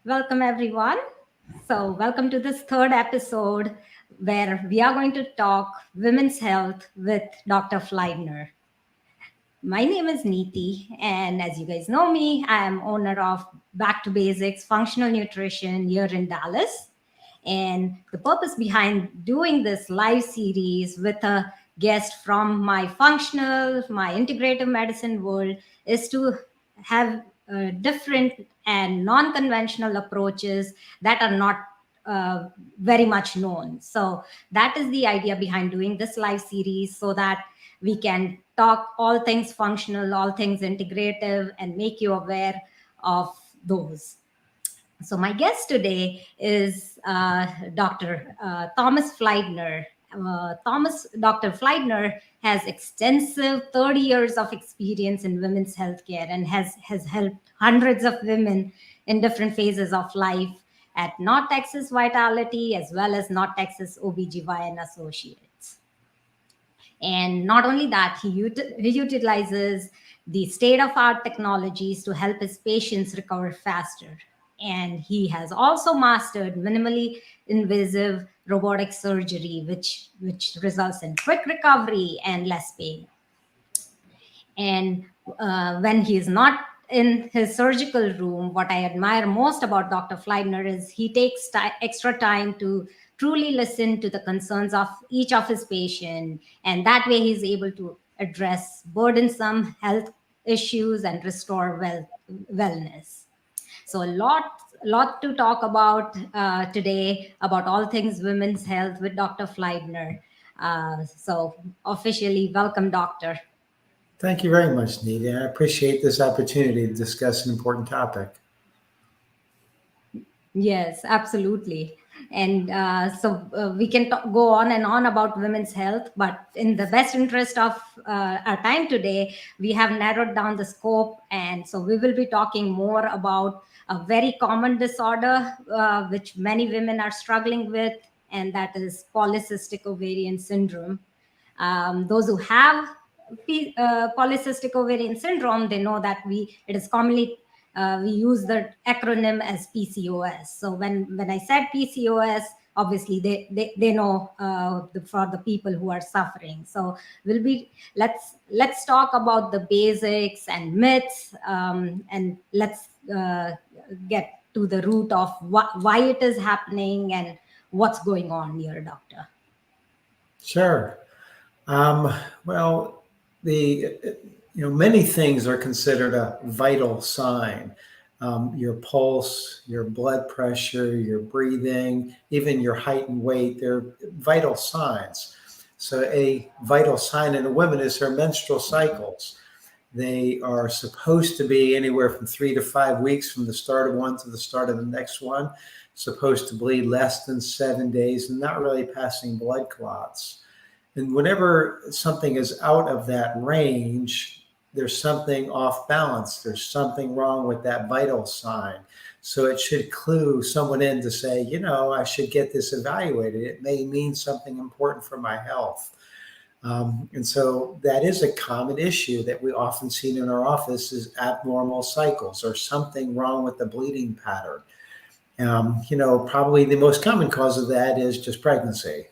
Welcome, everyone. Welcome to this third episode where we are going to talk women's health with Dr. Fliedner. My name is Neeti, and as you guys know me, I am owner of Back to Basics Functional Nutrition here in Dallas. And the purpose behind doing this live series with a guest from my integrative medicine world is to have different and non-conventional approaches that are not very much known. So that is the idea behind doing this live series, so that we can talk all things functional, all things integrative, and make you aware of those. So my guest today is Dr. Thomas Fliedner. Dr. Fliedner has extensive 30 years of experience in women's healthcare and has helped hundreds of women in different phases of life at North Texas Vitality as well as North Texas Ob-Gyn Associates. And not only that, he utilizes the state-of-art technologies to help his patients recover faster. And he has also mastered minimally invasive robotic surgery, which results in quick recovery and less pain. And when he is not in his surgical room, what I admire most about Dr. Fliedner is he takes extra time to truly listen to the concerns of each of his patients. And that way he's able to address burdensome health issues and restore wellness. So a lot to talk about today about all things women's health with Dr. Fliedner. So officially welcome, doctor. Thank you very much, Nita. I appreciate this opportunity to discuss an important topic. Yes, absolutely. And we can go on and on about women's health, but in the best interest of our time today, we have narrowed down the scope. And so we will be talking more about a very common disorder which many women are struggling with, and that is polycystic ovarian syndrome. Those who have polycystic ovarian syndrome, they know that it is commonly we use the acronym as PCOS. So when I said PCOS, obviously they know for the people who are suffering. So let's talk about the basics and myths, and let's get to the root of why it is happening and what's going on here, doctor. Sure. Well, many things are considered a vital sign. Your pulse, your blood pressure, your breathing, even your height and weight, they're vital signs. So a vital sign in a woman is her menstrual cycles. They are supposed to be anywhere from 3 to 5 weeks from the start of one to the start of the next one, supposed to bleed less than 7 days and not really passing blood clots. And whenever something is out of that range, there's something off balance. There's something wrong with that vital sign. So it should clue someone in to say, I should get this evaluated. It may mean something important for my health. And so that is a common issue that we often see in our office is abnormal cycles or something wrong with the bleeding pattern. Probably the most common cause of that is just pregnancy.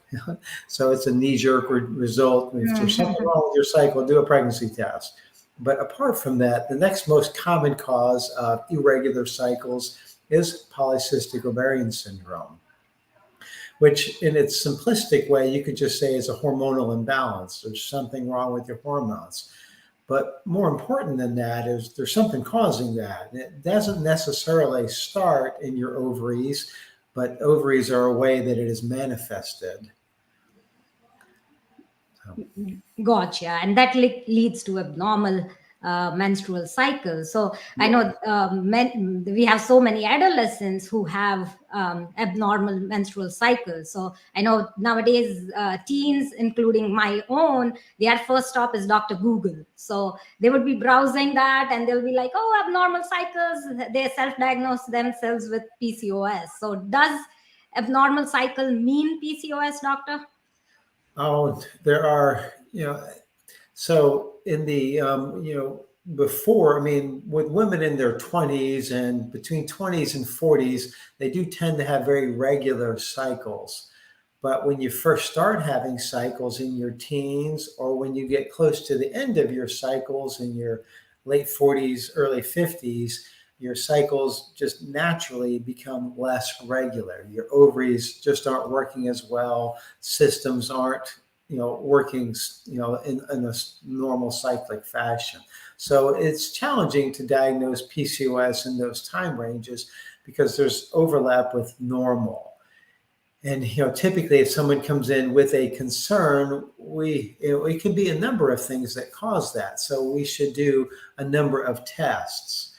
So it's a knee-jerk result. If there's something wrong with your cycle, do a pregnancy test. But apart from that, the next most common cause of irregular cycles is polycystic ovarian syndrome, which in its simplistic way, you could just say is a hormonal imbalance. There's something wrong with your hormones. But more important than that is there's something causing that. It doesn't necessarily start in your ovaries, but ovaries are a way that it is manifested. Gotcha. And that leads to abnormal menstrual cycles. So I know we have so many adolescents who have abnormal menstrual cycles. So I know nowadays teens, including my own, their first stop is Dr. Google. So they would be browsing that and they'll be like, oh, abnormal cycles. They self-diagnose themselves with PCOS. So does abnormal cycle mean PCOS, doctor? Oh, there are, so in the, before, I mean, with women in their 20s and between 20s and 40s, they do tend to have very regular cycles. But when you first start having cycles in your teens, or when you get close to the end of your cycles in your late 40s, early 50s, your cycles just naturally become less regular. Your ovaries just aren't working as well. Systems aren't, working, in a normal cyclic fashion. So it's challenging to diagnose PCOS in those time ranges because there's overlap with normal. And typically, if someone comes in with a concern, it could be a number of things that cause that. So we should do a number of tests.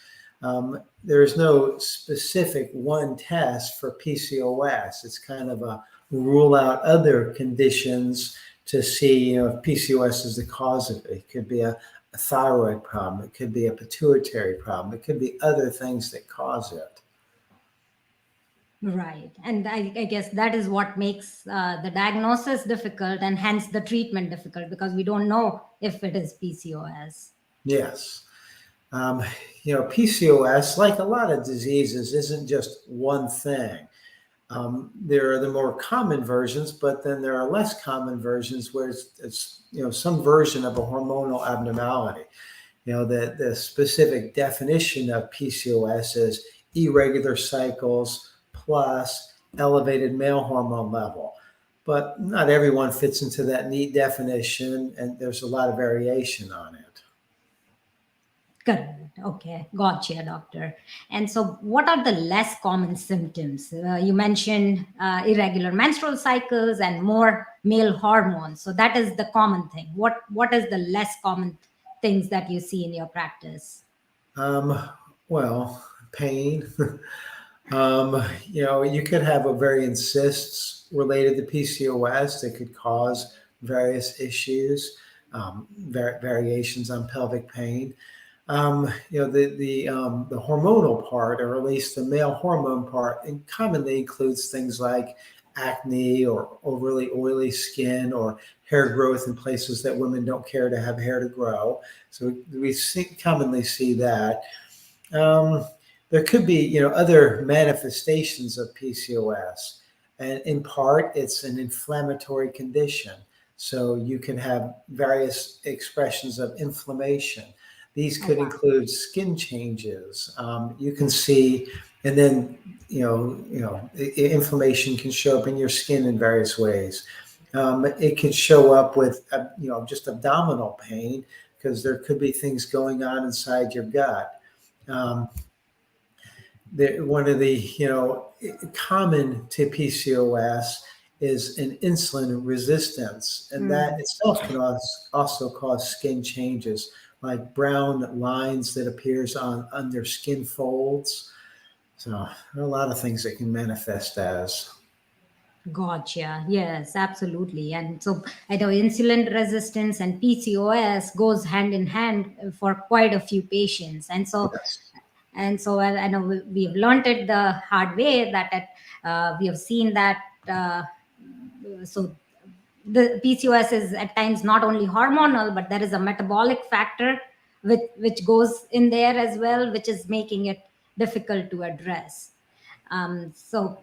There is no specific one test for PCOS. It's kind of a rule out other conditions to see if PCOS is the cause of it. It could be a thyroid problem. It could be a pituitary problem. It could be other things that cause it. Right. And I guess that is what makes the diagnosis difficult and hence the treatment difficult, because we don't know if it is PCOS. Yes. PCOS, like a lot of diseases, isn't just one thing. There are the more common versions, but then there are less common versions where it's some version of a hormonal abnormality. The specific definition of PCOS is irregular cycles plus elevated male hormone level. But not everyone fits into that neat definition, and there's a lot of variation on it. Correct. Okay. Gotcha, doctor. And so what are the less common symptoms? You mentioned irregular menstrual cycles and more male hormones. So that is the common thing. What is the less common things that you see in your practice? Well, pain. You could have ovarian cysts related to PCOS that could cause various issues, variations on pelvic pain. The hormonal part, or at least the male hormone part, and commonly includes things like acne or overly oily skin or hair growth in places that women don't care to have hair to grow. So we commonly see that. There could be, other manifestations of PCOS, and in part, it's an inflammatory condition. So you can have various expressions of inflammation. These could include skin changes. You can see, and then inflammation can show up in your skin in various ways. It could show up with just abdominal pain, because there could be things going on inside your gut. One of the common to PCOS is an insulin resistance, and that itself can also cause skin changes, like brown lines that appears on their skin folds. So there are a lot of things that can manifest as. Gotcha. Yes, absolutely. And so I know insulin resistance and PCOS goes hand in hand for quite a few patients. And so, Yes. I know we've learned it the hard way that we have seen that. So the PCOS is at times not only hormonal, but there is a metabolic factor which goes in there as well, which is making it difficult to address. So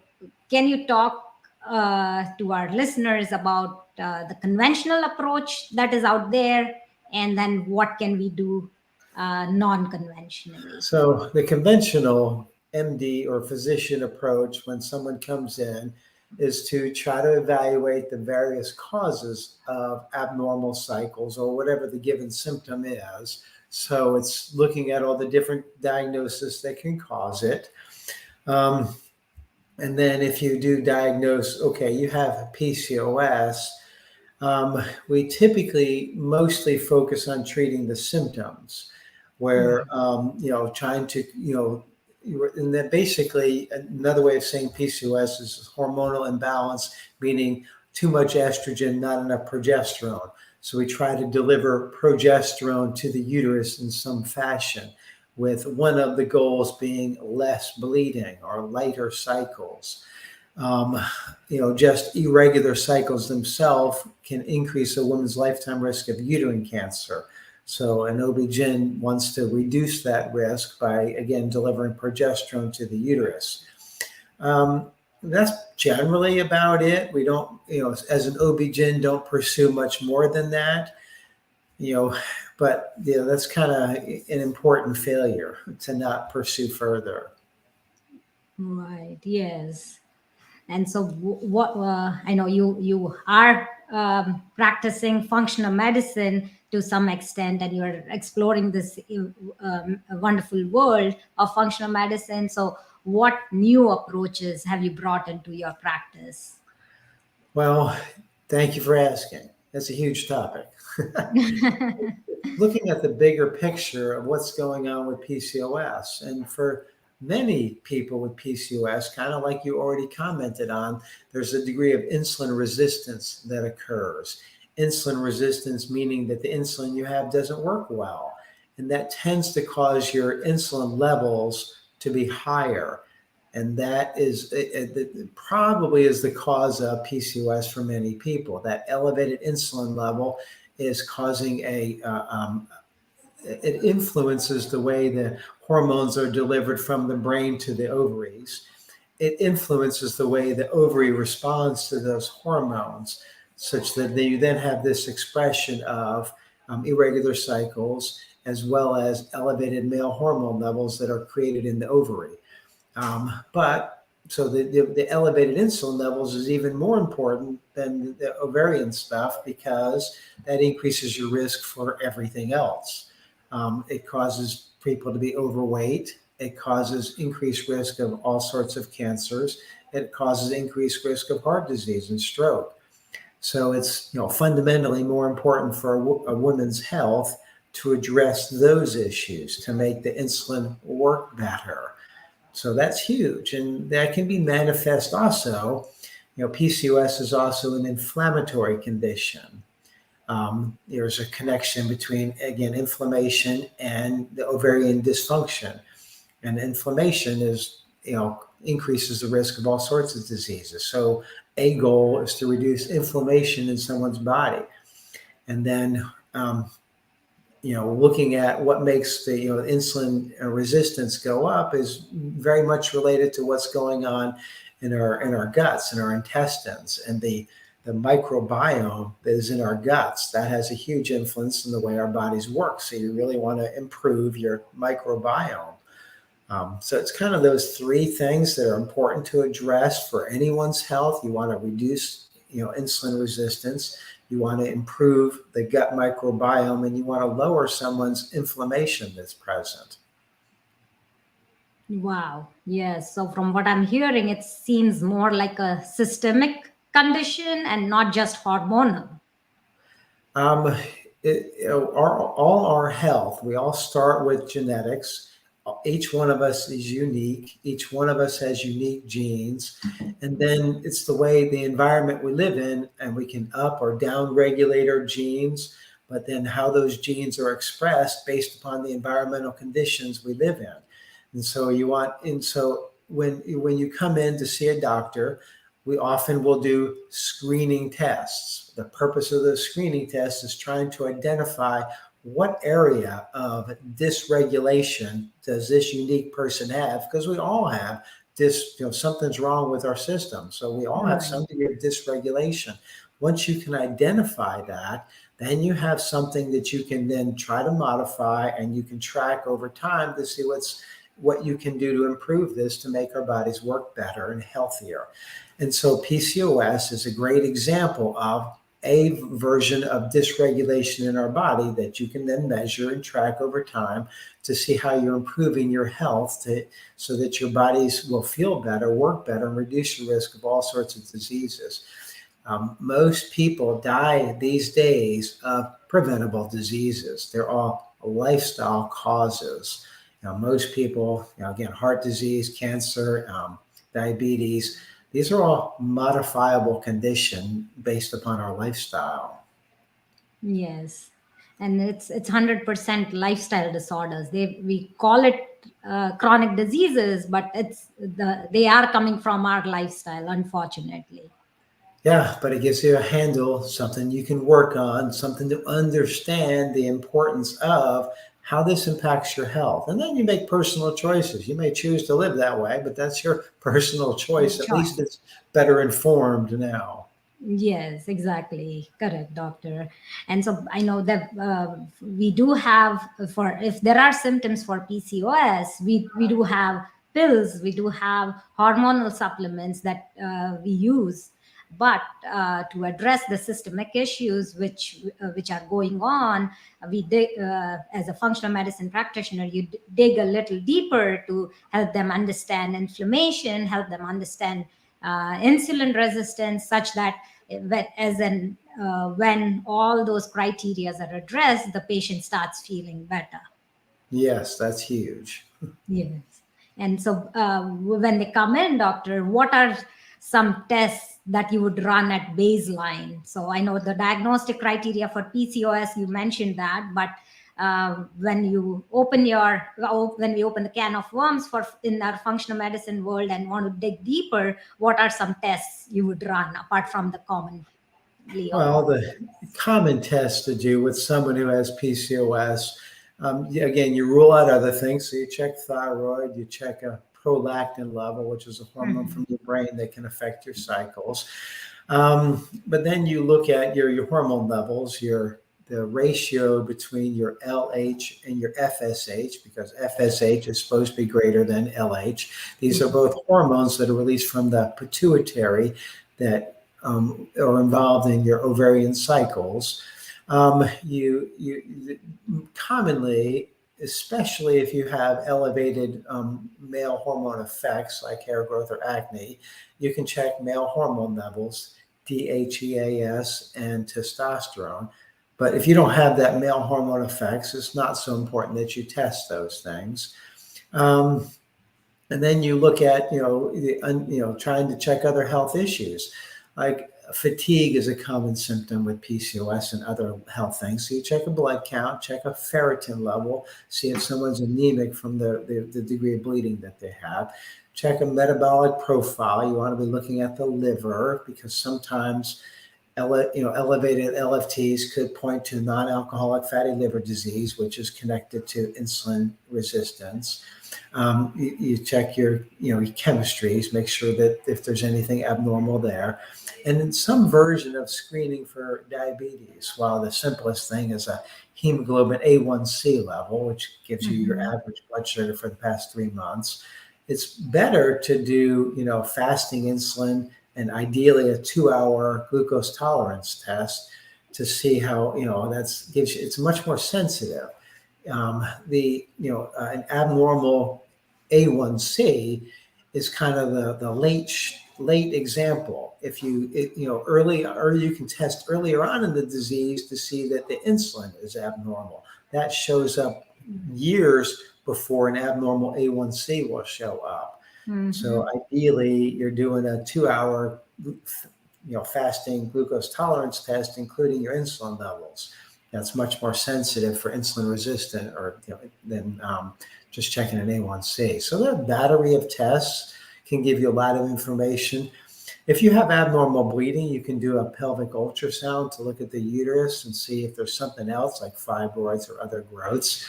can you talk to our listeners about the conventional approach that is out there, and then what can we do non-conventionally? So the conventional MD or physician approach when someone comes in is to try to evaluate the various causes of abnormal cycles or whatever the given symptom is. So it's looking at all the different diagnoses that can cause it. And then if you do diagnose, okay, you have PCOS, we typically mostly focus on treating the symptoms, where, trying to, and then basically another way of saying PCOS is hormonal imbalance, meaning too much estrogen, not enough progesterone. So we try to deliver progesterone to the uterus in some fashion, with one of the goals being less bleeding or lighter cycles. Just irregular cycles themselves can increase a woman's lifetime risk of uterine cancer. So an OB-GYN wants to reduce that risk by, again, delivering progesterone to the uterus. That's generally about it. We don't, as an OB-GYN, don't pursue much more than that, but that's kind of an important failure to not pursue further. Right. Yes. And so, what I know you are practicing functional medicine to some extent, and you're exploring this wonderful world of functional medicine. So, what new approaches have you brought into your practice? Well, thank you for asking. That's a huge topic. Looking at the bigger picture of what's going on with PCOS, and for many people with PCOS, kind of like you already commented on, there's a degree of insulin resistance that occurs. Insulin resistance meaning that the insulin you have doesn't work well, and that tends to cause your insulin levels to be higher. And that is probably is the cause of PCOS for many people. That elevated insulin level is causing it influences the way the hormones are delivered from the brain to the ovaries. It influences the way the ovary responds to those hormones, such that you then have this expression of irregular cycles, as well as elevated male hormone levels that are created in the ovary. So the elevated insulin levels is even more important than the ovarian stuff, because that increases your risk for everything else. It causes people to be overweight. It causes increased risk of all sorts of cancers. It causes increased risk of heart disease and stroke. So it's fundamentally more important for a woman's health to address those issues, to make the insulin work better. So that's huge. And that can be manifest also. PCOS is also an inflammatory condition. There's a connection between, again, inflammation and the ovarian dysfunction. And inflammation increases the risk of all sorts of diseases. So a goal is to reduce inflammation in someone's body. And then, looking at what makes the insulin resistance go up is very much related to what's going on in our guts, in our intestines, and the microbiome that is in our guts. That has a huge influence in the way our bodies work. So you really want to improve your microbiome. So it's kind of those three things that are important to address for anyone's health. You want to reduce insulin resistance. You want to improve the gut microbiome, and you want to lower someone's inflammation that's present. Wow. Yes. So from what I'm hearing, it seems more like a systemic condition and not just hormonal. All our health, we all start with genetics. Each one of us is unique. Each one of us has unique genes. And then it's the way the environment we live in, and we can up or down regulate our genes, but then how those genes are expressed based upon the environmental conditions we live in. And so when you come in to see a doctor, we often will do screening tests. The purpose of those screening tests is trying to identify what area of dysregulation does this unique person have, because we all have this, something's wrong with our system. So we all have some degree of dysregulation. Once you can identify that, then you have something that you can then try to modify, and you can track over time to see what you can do to improve this, to make our bodies work better and healthier. And so PCOS is a great example of a version of dysregulation in our body that you can then measure and track over time to see how you're improving your health, so that your bodies will feel better, work better, and reduce your risk of all sorts of diseases. Most people die these days of preventable diseases. They're all lifestyle causes. Most people, again, heart disease, cancer, diabetes, these are all modifiable conditions based upon our lifestyle. Yes. And it's 100% lifestyle disorders. We call it chronic diseases, but they are coming from our lifestyle, unfortunately. Yeah, but it gives you a handle, something you can work on, something to understand the importance of how this impacts your health. And then you make personal choices. You may choose to live that way, but that's your personal choice. At least Choice. it's better informed now. Yes, exactly. Correct, doctor. And so I know that we do have, for if there are symptoms for PCOS, we do have pills, we do have hormonal supplements that we use. But to address the systemic issues which are going on, we dig, as a functional medicine practitioner, you dig a little deeper to help them understand inflammation, help them understand insulin resistance, such that when all those criteria are addressed, the patient starts feeling better. Yes, that's huge. Yes. And so when they come in, doctor, what are some tests that you would run at baseline? So I know the diagnostic criteria for PCOS, you mentioned that, but when you open when we open the can of worms for in our functional medicine world and want to dig deeper, what are some tests you would run apart from the commonly Well, ordered the tests? common test to do with someone who has PCOS, again, you rule out other things. So you check thyroid, you check a prolactin level, which is a hormone Mhm. from your brain that can affect your cycles. But then you look at your hormone levels, the ratio between your LH and your FSH, because FSH is supposed to be greater than LH. These are Yeah. both hormones that are released from the pituitary that are involved in your ovarian cycles. You commonly, especially if you have elevated male hormone effects like hair growth or acne, you can check male hormone levels, DHEAS and testosterone. But if you don't have that male hormone effects, it's not so important that you test those things. Um, and then you look at trying to check other health issues, like fatigue is a common symptom with PCOS and other health things. So you check a blood count, check a ferritin level, see if someone's anemic from the degree of bleeding that they have. Check a metabolic profile. You want to be looking at the liver, because sometimes elevated LFTs could point to non-alcoholic fatty liver disease, which is connected to insulin resistance. You check your chemistries, make sure that if there's anything abnormal there, and then some version of screening for diabetes. While the simplest thing is a hemoglobin A1C level, which gives you your Mhm. average blood sugar for the past 3 months, it's better to do fasting insulin and ideally a 2-hour glucose tolerance test to see how that's gives you. It's much more sensitive. The an abnormal A1C is kind of the late example. If early, or you can test earlier on in the disease to see that the insulin is abnormal. That shows up years before an abnormal A1C will show up. So Mhm. ideally, you're doing a 2-hour, fasting glucose tolerance test, including your insulin levels. That's much more sensitive for insulin resistant, or than just checking an A1C. So that battery of tests can give you a lot of information. If you have abnormal bleeding, you can do a pelvic ultrasound to look at the uterus and see if there's something else like fibroids or other growths.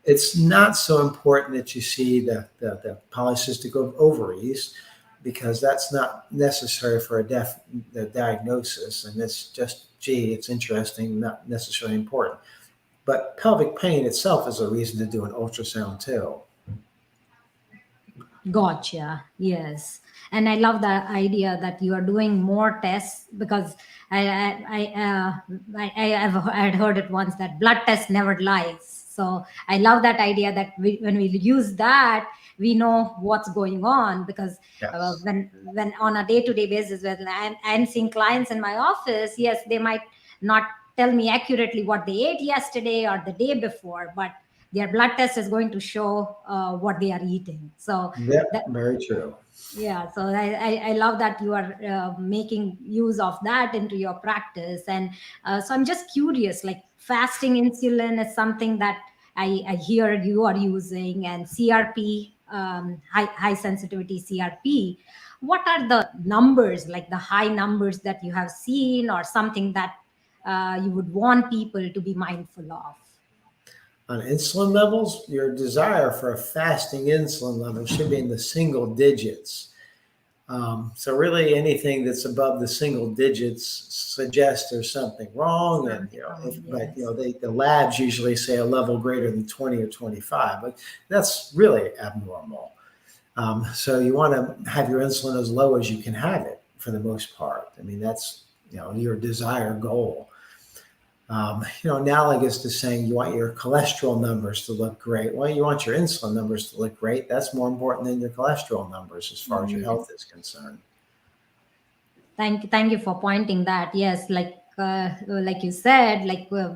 It's not so important that you see the polycystic ovaries, because that's not necessary for the diagnosis. And it's just, gee, it's interesting, not necessarily important. But pelvic pain itself is a reason to do an ultrasound too. Gotcha. Yes, and I love the idea that you are doing more tests, because I have I had heard it once that blood test never lies. So I love that idea that when we use that, we know what's going on, because Yes. when on a day to day basis, when I'm seeing clients in my office, yes, they might not tell me accurately what they ate yesterday or the day before, but their blood test is going to show what they are eating. So Yep, that, very true. yeah, so I love that you are making use of that into your practice. And so I'm just curious, like fasting insulin is something that I hear you are using, and CRP high sensitivity CRP, what are the numbers, like the high numbers that you have seen, or something that you would want people to be mindful of? On insulin levels, your desire for a fasting insulin level should be in the single digits. So really anything that's above the single digits suggests there's something wrong. And, but, the labs usually say a level greater than 20 or 25, but that's really abnormal. So you want to have your insulin as low as you can have it for the most part. I mean, that's, your desired goal. Analogous to saying you want your cholesterol numbers to look great. Well, you want your insulin numbers to look great. That's more important than your cholesterol numbers as far as your health is concerned. Thank you for pointing that. Yes, like you said,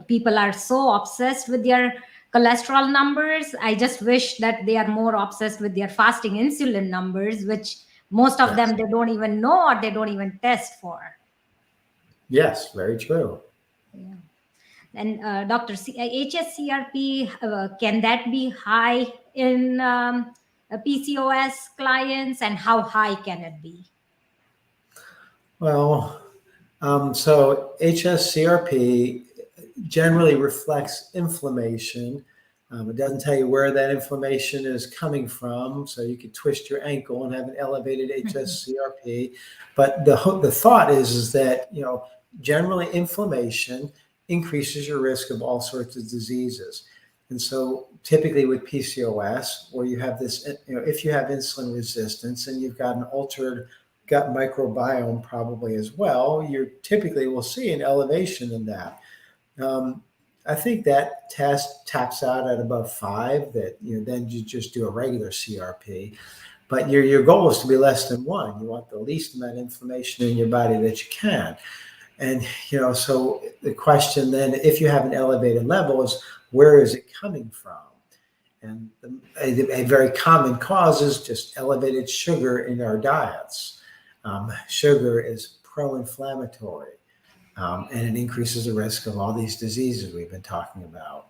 people are so obsessed with their cholesterol numbers. I just wish that they are more obsessed with their fasting insulin numbers, which most of them they don't even know, or they don't even test for. Yes, very true. Yeah. And Dr. HSCRP, can that be high in PCOS clients, and how high can it be? Well, so HSCRP generally reflects inflammation. It doesn't tell you where that inflammation is coming from, so you could twist your ankle and have an elevated HSCRP. But the thought is that generally inflammation increases your risk of all sorts of diseases. And so typically with PCOS, where you have this, if you have insulin resistance and you've got an altered gut microbiome probably as well, you typically will see an elevation in that. I think that test taps out at above 5, that then you just do a regular CRP. But your goal is to be less than 1. You want the least amount of inflammation in your body that you can. And, so the question then, if you have an elevated level, is where is it coming from? And a very common cause is just elevated sugar in our diets. Sugar is pro-inflammatory, and it increases the risk of all these diseases we've been talking about.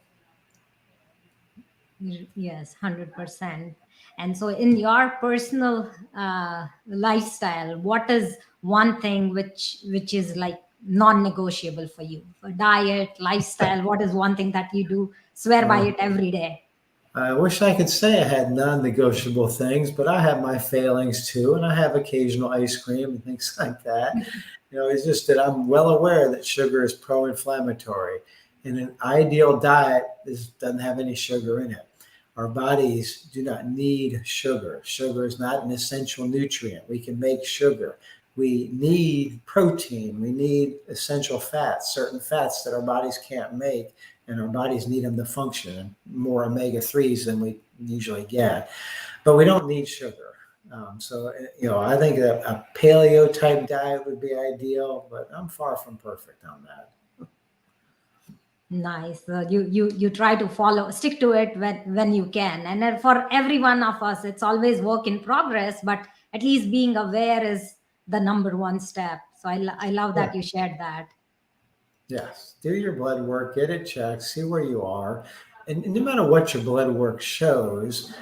Yes, 100%. And so in your personal lifestyle, what is one thing which is like non-negotiable for you? For diet, lifestyle, what is one thing that you do swear by it every day? I wish I could say I had non-negotiable things, but I have my failings too, and I have occasional ice cream and things like that. It's just that I'm well aware that sugar is pro-inflammatory, and an ideal diet doesn't have any sugar in it. Our bodies do not need sugar. Sugar is not an essential nutrient. We can make sugar. We need protein. We need essential fats, certain fats that our bodies can't make, and our bodies need them to function, and more omega-3s than we usually get. But we don't need sugar. So, I think a paleo type diet would be ideal, but I'm far from perfect on that. Nice. You try to stick to it when you can. And then for every one of us, it's always work in progress, but at least being aware is the number one step. So I love that you shared that. Yes. Do your blood work, get it checked, see where you are. And no matter what your blood work shows,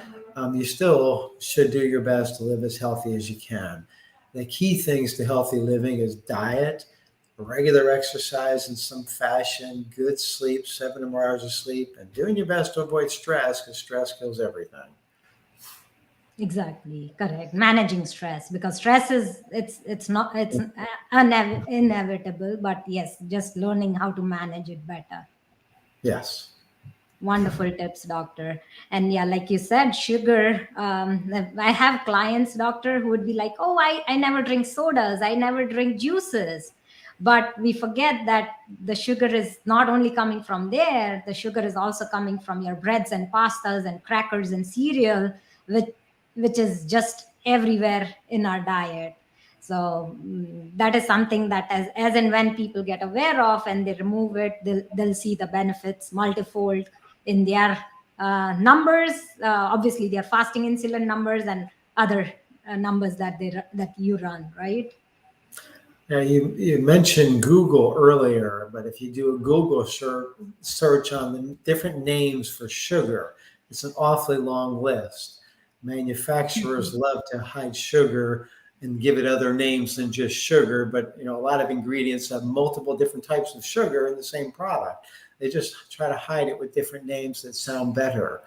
you still should do your best to live as healthy as you can. The key things to healthy living is diet, regular exercise in some fashion, good sleep, 7 or more hours of sleep, and doing your best to avoid stress, because stress kills everything. Exactly, correct. Managing stress, because stress is inevitable, but yes, just learning how to manage it better. Yes. Wonderful tips, doctor. And yeah, like you said, sugar. I have clients, doctor, who would be like, "Oh, I never drink sodas, I never drink juices." But we forget that the sugar is not only coming from there, the sugar is also coming from your breads and pastas and crackers and cereal, which is just everywhere in our diet. So that is something that as and when people get aware of and they remove it, they'll see the benefits multifold in their numbers, obviously their fasting insulin numbers and other numbers that you run, right? Now, you mentioned Google earlier, but if you do a Google search on the different names for sugar, it's an awfully long list. Manufacturers love to hide sugar and give it other names than just sugar, but a lot of ingredients have multiple different types of sugar in the same product. They just try to hide it with different names that sound better.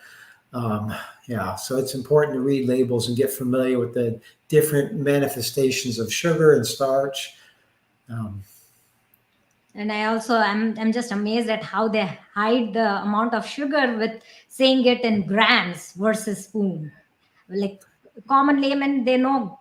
So it's important to read labels and get familiar with the different manifestations of sugar and starch. And I'm just amazed at how they hide the amount of sugar with saying it in grams versus spoon. Like common laymen, they know,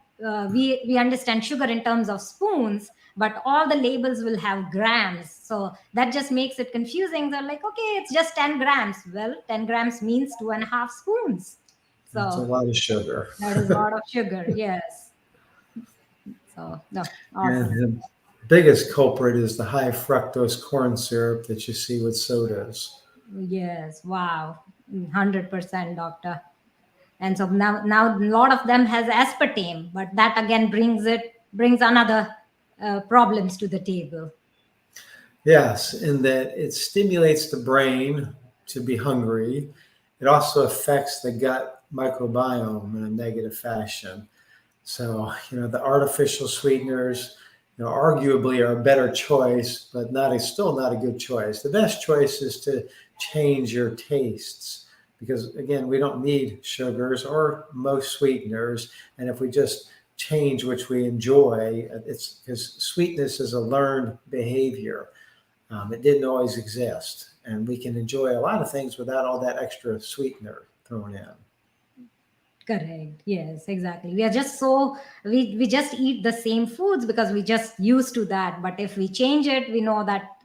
we understand sugar in terms of spoons, but all the labels will have grams. So that just makes it confusing. They're like, okay, it's just 10 grams. Well, 10 grams means 2.5 spoons. That's a So lot of sugar. that is a lot of sugar. Yes. So no, awesome. And the biggest culprit is the high fructose corn syrup that you see with sodas. Yes. Wow. 100%, doctor. And so now a lot of them has aspartame, but that again brings another problems to the table. Yes, in that it stimulates the brain to be hungry. It also affects the gut microbiome in a negative fashion. So, the artificial sweeteners, arguably are a better choice, but still not a good choice. The best choice is to change your tastes because, again, we don't need sugars or most sweeteners. And if we just change which we enjoy, it's because sweetness is a learned behavior. It didn't always exist. And we can enjoy a lot of things without all that extra sweetener thrown in. Correct. Yes, exactly. We are just we just eat the same foods because we just used to that. But if we change it, we know that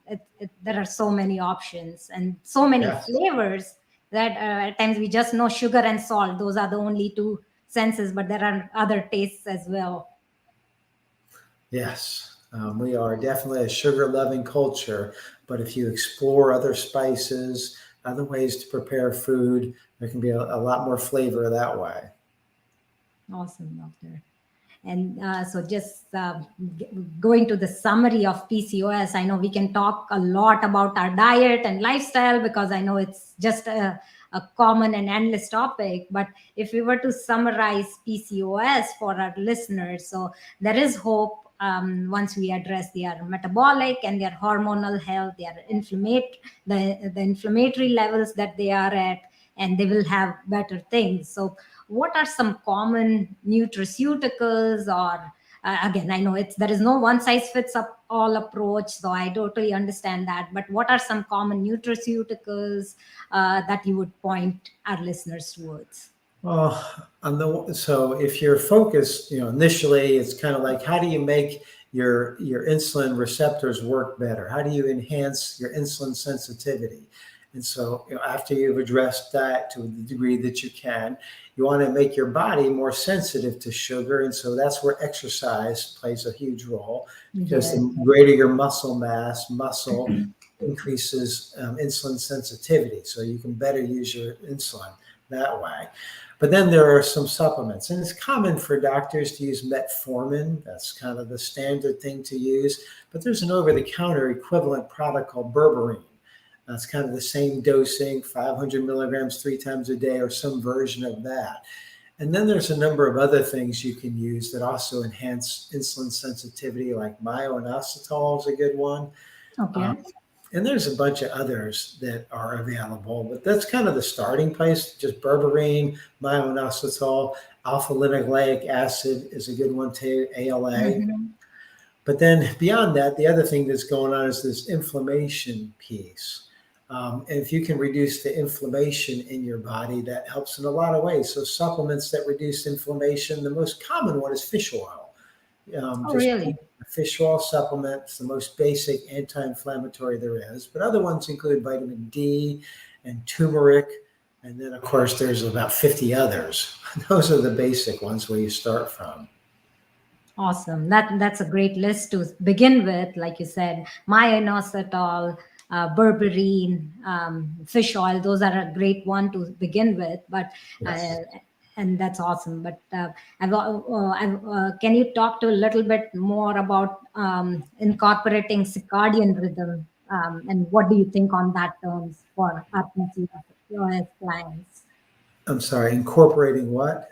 there are so many options and so many Yes. flavors that at times we just know sugar and salt. Those are the only two senses, but there are other tastes as well. Yes, we are definitely a sugar loving culture. But if you explore other spices, other ways to prepare food, there can be a lot more flavor that way. Awesome, doctor. And so just going to the summary of PCOS, I know we can talk a lot about our diet and lifestyle because I know it's just a common and endless topic. But if we were to summarize PCOS for our listeners, so there is hope once we address their metabolic and their hormonal health, the inflammatory levels that they are at, and they will have better things. So what are some common nutraceuticals or again, I know there is no one size fits up all approach, so I totally understand that, but what are some common nutraceuticals that you would point our listeners towards? Well, so if you're focused, initially it's kind of like how do you make your insulin receptors work better? How do you enhance your insulin sensitivity? And so, after you've addressed that to the degree that you can, you want to make your body more sensitive to sugar. And so that's where exercise plays a huge role because the greater your muscle mass, muscle increases insulin sensitivity. So you can better use your insulin that way. But then there are some supplements, and it's common for doctors to use metformin. That's kind of the standard thing to use. But there's an over-the-counter equivalent product called berberine. That's kind of the same dosing, 500 milligrams 3 times a day, or some version of that. And then there's a number of other things you can use that also enhance insulin sensitivity, like myo-inositol is a good one. Okay. And there's a bunch of others that are available, but that's kind of the starting place. Just berberine, myo-inositol, alpha-linoleic acid is a good one too, ALA. Mm-hmm. But then beyond that, the other thing that's going on is this inflammation piece. And if you can reduce the inflammation in your body, that helps in a lot of ways. So supplements that reduce inflammation, the most common one is fish oil. Really? A fish oil supplement. It's the most basic anti-inflammatory there is. But other ones include vitamin D and turmeric. And then, of course, there's about 50 others. Those are the basic ones where you start from. Awesome. That's a great list to begin with. Like you said, myo-inositol, berberine, fish oil. Those are a great one to begin with. But Yes. and that's awesome. But can you talk to a little bit more about incorporating circadian rhythm, and what do you think on that terms for our PCOS clients? I'm sorry, incorporating what?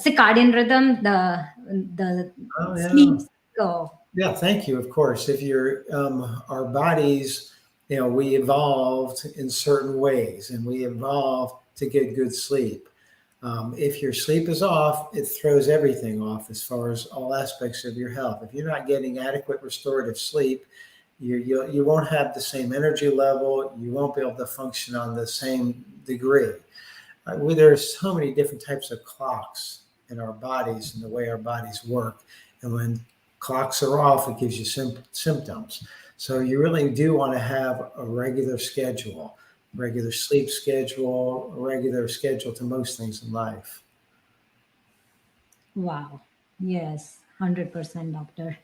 Circadian rhythm, the Oh, sleep yeah. cycle. Yeah, thank you. Of course, if you're our bodies, we evolved in certain ways, and we evolved to get good sleep. If your sleep is off, it throws everything off as far as all aspects of your health. If you're not getting adequate restorative sleep, you won't have the same energy level. You won't be able to function on the same degree. There's so many different types of clocks in our bodies and the way our bodies work. And when clocks are off, it gives you symptoms. So you really do want to have a regular schedule, regular sleep schedule, a regular schedule to most things in life. Wow. Yes, 100%, doctor.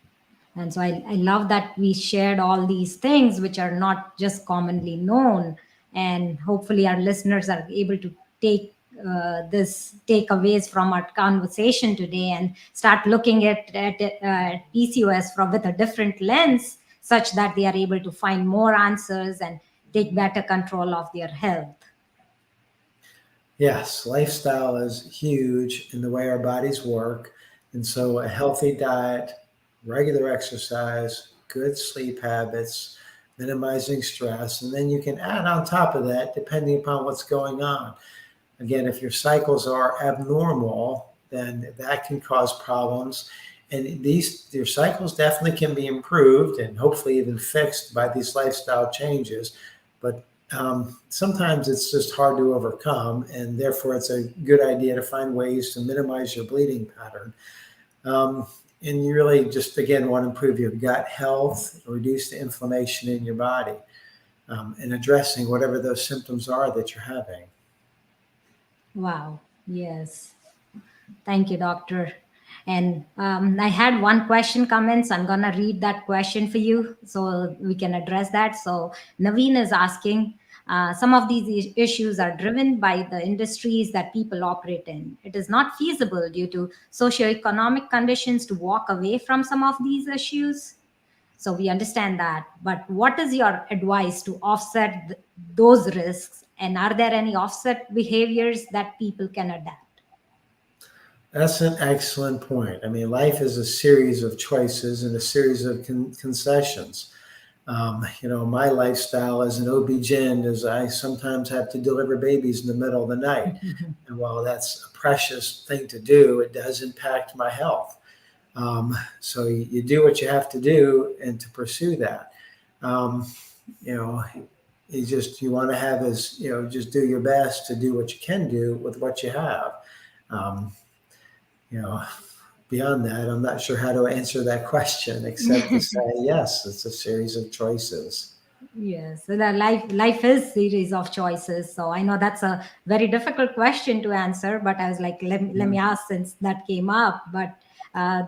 And so I love that we shared all these things which are not just commonly known. And hopefully, our listeners are able to take this takeaways from our conversation today and start looking at PCOS from with a different lens, such that they are able to find more answers and take better control of their health. Yes, lifestyle is huge in the way our bodies work. And so a healthy diet, regular exercise, good sleep habits, minimizing stress. And then you can add on top of that, depending upon what's going on. Again, if your cycles are abnormal, then that can cause problems. And your cycles definitely can be improved and hopefully even fixed by these lifestyle changes. But sometimes it's just hard to overcome, and therefore it's a good idea to find ways to minimize your bleeding pattern. Um, and you really just, again, want to improve your gut health, reduce the inflammation in your body, and addressing whatever those symptoms are that you're having. Wow. Yes. Thank you, doctor. And I had one question come in, so I'm going to read that question for you so we can address that. So, Naveen is asking, some of these issues are driven by the industries that people operate in. It is not feasible due to socioeconomic conditions to walk away from some of these issues. So, we understand that. But what is your advice to offset those risks? And are there any offset behaviors that people can adapt? That's an excellent point. I mean, life is a series of choices and a series of concessions. My lifestyle as an OB-GYN is I sometimes have to deliver babies in the middle of the night. And while that's a precious thing to do, it does impact my health. So you do what you have to do and to pursue that. Um, you know, you want to have just do your best to do what you can do with what you have. Um, you know, Beyond that, I'm not sure how to answer that question except to say, yes, it's a series of choices. Yes, so the life is series of choices. So I know that's a very difficult question to answer, but I was like, let me Yeah. ask since that came up. But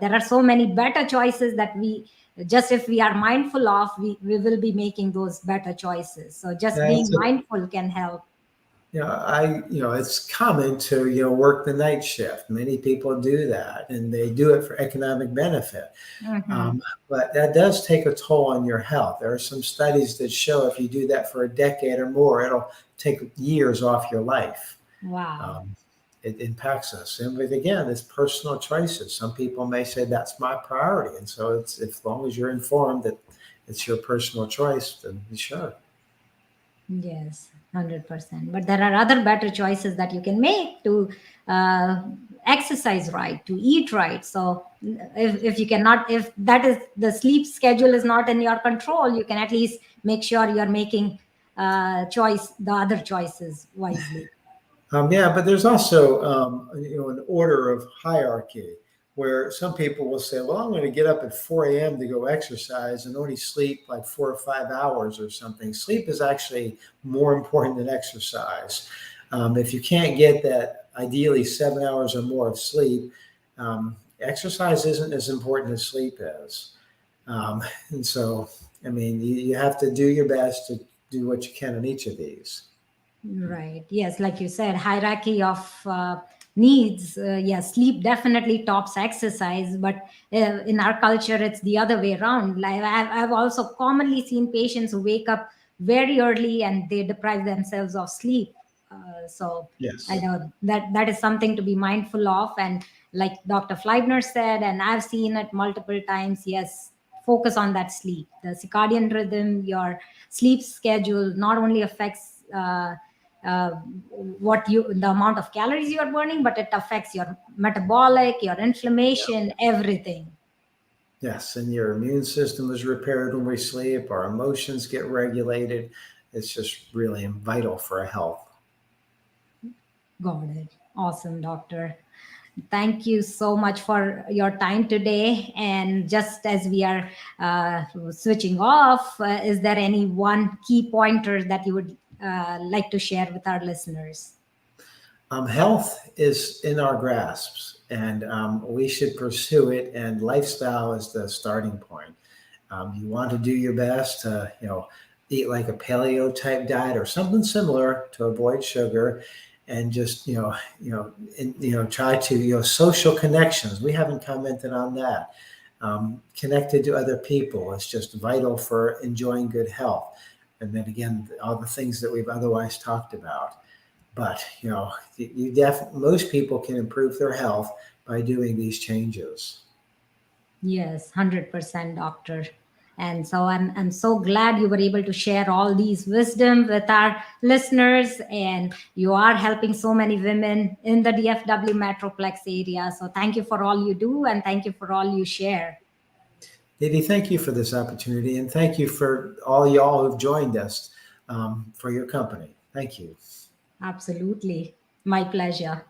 there are so many better choices that we just if we are mindful of, we will be making those better choices. So just being That's a, mindful can help. it's common to, work the night shift. Many people do that and they do it for economic benefit. Hmm. Um, but that does take a toll on your health. There are some studies that show if you do that for a decade or more, it'll take years off your life. Wow. Um, it impacts us. And but again, it's personal choices. Some people may say that's my priority. And so it's as long as you're informed that it's your personal choice, then sure. Yes, 100%. But there are other better choices that you can make to uh, exercise right, to eat right. So if you cannot, if that is the sleep schedule is not in your control, you can at least make sure you're making the other choices wisely. Yeah, but there's also an order of hierarchy where some people will say, "Well, I'm going to get up at 4 a.m. to go exercise and only sleep like 4 or 5 hours or something." Sleep is actually more important than exercise. If you can't get that, ideally 7 hours or more of sleep, exercise isn't as important as sleep is. And so, I mean, you have to do your best to do what you can on each of these. Right. Yes, like you said, hierarchy of needs. Yes, sleep definitely tops exercise, but in our culture, it's the other way around. Like I've also commonly seen patients who wake up very early and they deprive themselves of sleep So Yes. I know that is something to be mindful of. And like Dr. Fliedner said, and I've seen it multiple times, yes, focus on that sleep. The circadian rhythm, your sleep schedule not only affects uh, the amount of calories you are burning, but it affects your metabolic, your inflammation, everything. Yes, and your immune system is repaired when we sleep. Our emotions get regulated. It's just really vital for our health. Got it. Awesome, doctor. Thank you so much for your time today. And just as we are switching off, is there any one key pointer that you would like to share with our listeners? Health is in our grasps, and we should pursue it. And lifestyle is the starting point. You want to do your best to, eat like a paleo type diet or something similar to avoid sugar, and just try to social connections. We haven't commented on that. Connected to other people is just vital for enjoying good health. And then again, all the things that we've otherwise talked about. But most people can improve their health by doing these changes. Yes, 100%, doctor. And so I'm so glad you were able to share all these wisdom with our listeners, and you are helping so many women in the DFW Metroplex area. So thank you for all you do, and thank you for all you share. Didi, thank you for this opportunity, and thank you for all y'all who've joined us for your company. Thank you. Absolutely. My pleasure.